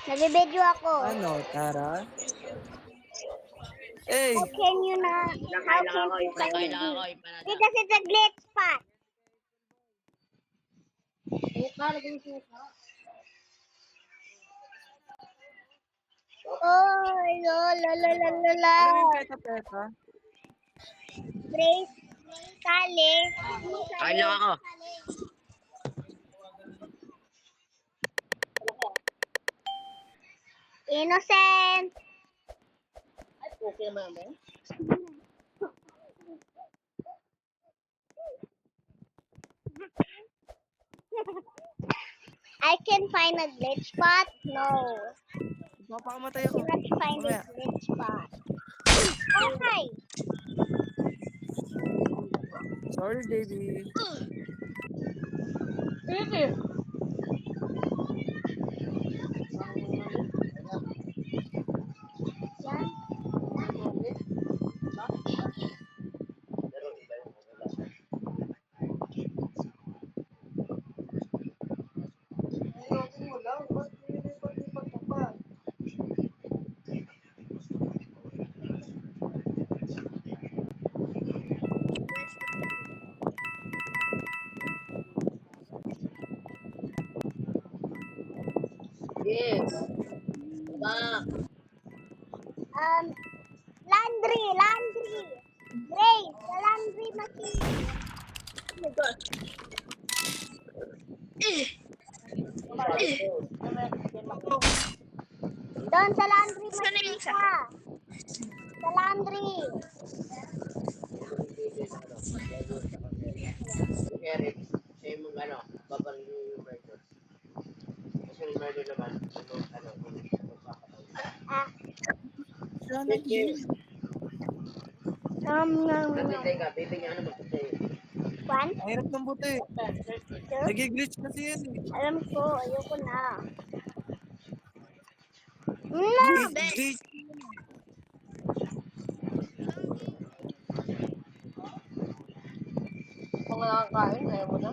Nag-video ako. Ano, Tara? Hey! How can you not? How can you find it? Because it's a glitch spot. Oh, la la la la la. Ano yung peta-peta? Brace, sali. Kain lang ako. Innocent. Okay naman ba? I can find a glitch spot? No. Papakamatay I ako. cannot find a Mamaya. glitch spot. Okay. Sorry, baby. Yan. Yes. Ba? Laundry. Grace, the laundry machine. Oh my God. Doon sa laundry Saan na yung machine isa? ka. Sa laundry. Eric, siya yung ano, babarin yung murder. Kasi yung murder naman, ano, Ah, Sana yun. Teka, bibigyan ano magkatay. Juan? Ang hirap ng buti. Sure? Nag-glitch kasi yan eh. Alam ko, ayoko na. No! Glitch. Kung nakakain, ayaw mo na.